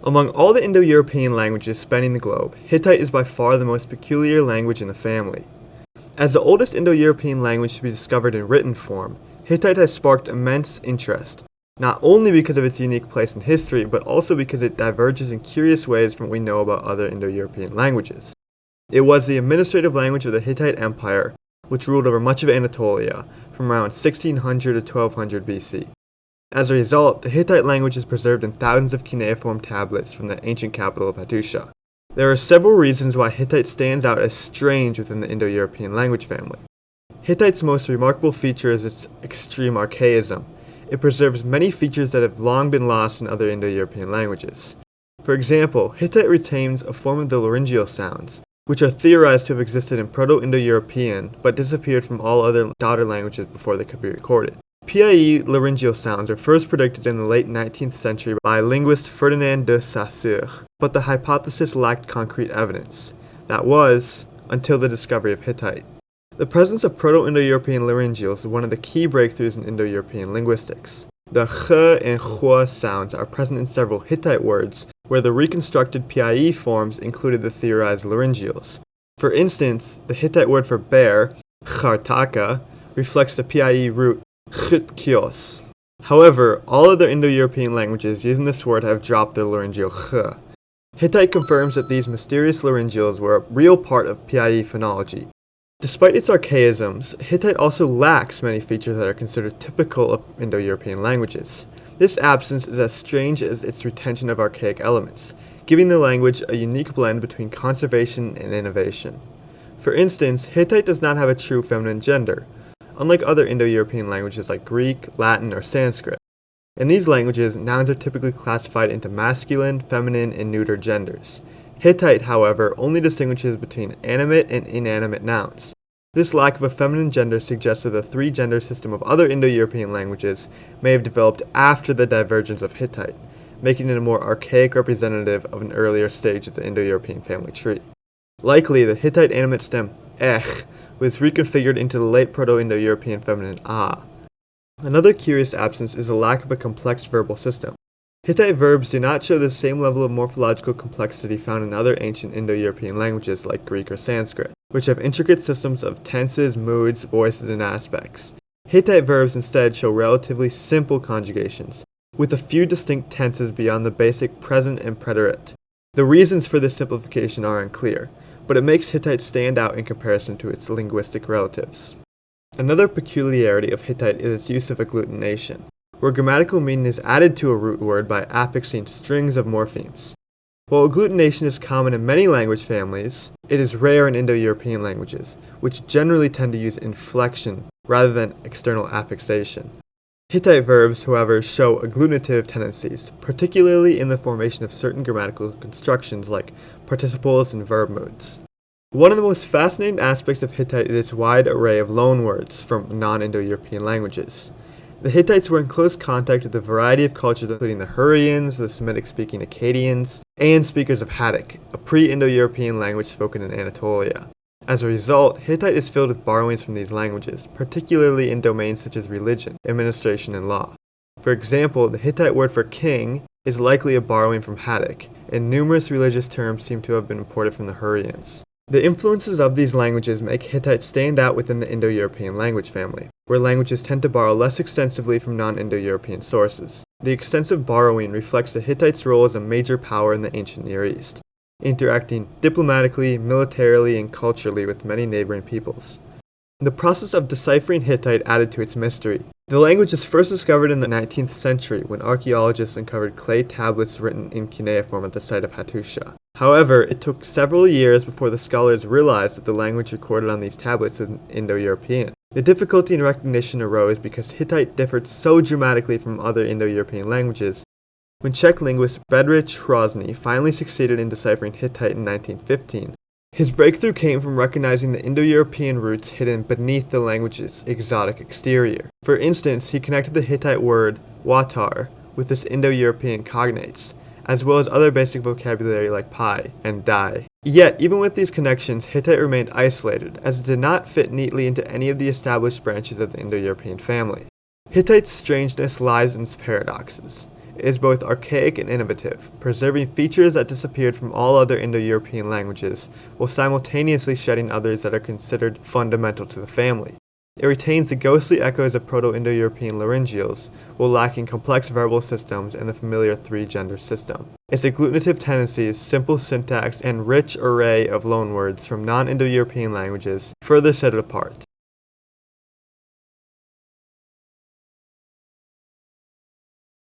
Among all the Indo-European languages spanning the globe, Hittite is by far the most peculiar language in the family. As the oldest Indo-European language to be discovered in written form, Hittite has sparked immense interest, not only because of its unique place in history, but also because it diverges in curious ways from what we know about other Indo-European languages. It was the administrative language of the Hittite Empire, which ruled over much of Anatolia from around 1600 to 1200 BC. As a result, the Hittite language is preserved in thousands of cuneiform tablets from the ancient capital of Hattusha. There are several reasons why Hittite stands out as strange within the Indo-European language family. Hittite's most remarkable feature is its extreme archaism. It preserves many features that have long been lost in other Indo-European languages. For example, Hittite retains a form of the laryngeal sounds, which are theorized to have existed in Proto-Indo-European but disappeared from all other daughter languages before they could be recorded. PIE laryngeal sounds were first predicted in the late 19th century by linguist Ferdinand de Saussure, but the hypothesis lacked concrete evidence. That was, until the discovery of Hittite. The presence of Proto-Indo-European laryngeals is one of the key breakthroughs in Indo-European linguistics. The ch and hua sounds are present in several Hittite words, where the reconstructed PIE forms included the theorized laryngeals. For instance, the Hittite word for bear, chartaka, reflects the PIE root chitkios. However, all other Indo-European languages using this word have dropped their laryngeal ch. Hittite confirms that these mysterious laryngeals were a real part of PIE phonology. Despite its archaisms, Hittite also lacks many features that are considered typical of Indo-European languages. This absence is as strange as its retention of archaic elements, giving the language a unique blend between conservation and innovation. For instance, Hittite does not have a true feminine gender, unlike other Indo-European languages like Greek, Latin, or Sanskrit. In these languages, nouns are typically classified into masculine, feminine, and neuter genders. Hittite, however, only distinguishes between animate and inanimate nouns. This lack of a feminine gender suggests that the three-gender system of other Indo-European languages may have developed after the divergence of Hittite, making it a more archaic representative of an earlier stage of the Indo-European family tree. Likely, the Hittite animate stem ech was reconfigured into the late Proto-Indo-European feminine ah. Another curious absence is the lack of a complex verbal system. Hittite verbs do not show the same level of morphological complexity found in other ancient Indo-European languages like Greek or Sanskrit, which have intricate systems of tenses, moods, voices, and aspects. Hittite verbs instead show relatively simple conjugations, with a few distinct tenses beyond the basic present and preterite. The reasons for this simplification are unclear, but it makes Hittite stand out in comparison to its linguistic relatives. Another peculiarity of Hittite is its use of agglutination, where grammatical meaning is added to a root word by affixing strings of morphemes. While agglutination is common in many language families, it is rare in Indo-European languages, which generally tend to use inflection rather than external affixation. Hittite verbs, however, show agglutinative tendencies, particularly in the formation of certain grammatical constructions like participles and verb moods. One of the most fascinating aspects of Hittite is its wide array of loanwords from non-Indo-European languages. The Hittites were in close contact with a variety of cultures including the Hurrians, the Semitic-speaking Akkadians, and speakers of Hattic, a pre-Indo-European language spoken in Anatolia. As a result, Hittite is filled with borrowings from these languages, particularly in domains such as religion, administration, and law. For example, the Hittite word for king is likely a borrowing from Hattic, and numerous religious terms seem to have been imported from the Hurrians. The influences of these languages make Hittite stand out within the Indo-European language family, where languages tend to borrow less extensively from non-Indo-European sources. The extensive borrowing reflects the Hittites' role as a major power in the ancient Near East, interacting diplomatically, militarily, and culturally with many neighboring peoples. The process of deciphering Hittite added to its mystery. The language was first discovered in the 19th century when archaeologists uncovered clay tablets written in cuneiform at the site of Hattusha. However, it took several years before the scholars realized that the language recorded on these tablets was Indo-European. The difficulty in recognition arose because Hittite differed so dramatically from other Indo-European languages. When Czech linguist Bedřich Hrozný finally succeeded in deciphering Hittite in 1915, his breakthrough came from recognizing the Indo-European roots hidden beneath the language's exotic exterior. For instance, he connected the Hittite word watar with its Indo-European cognates, as well as other basic vocabulary like pi and dai. Yet, even with these connections, Hittite remained isolated, as it did not fit neatly into any of the established branches of the Indo-European family. Hittite's strangeness lies in its paradoxes. It is both archaic and innovative, preserving features that disappeared from all other Indo-European languages, while simultaneously shedding others that are considered fundamental to the family. It retains the ghostly echoes of Proto-Indo-European laryngeals, while lacking complex verbal systems and the familiar three-gender system. Its agglutinative tendencies, simple syntax, and rich array of loanwords from non-Indo-European languages further set it apart.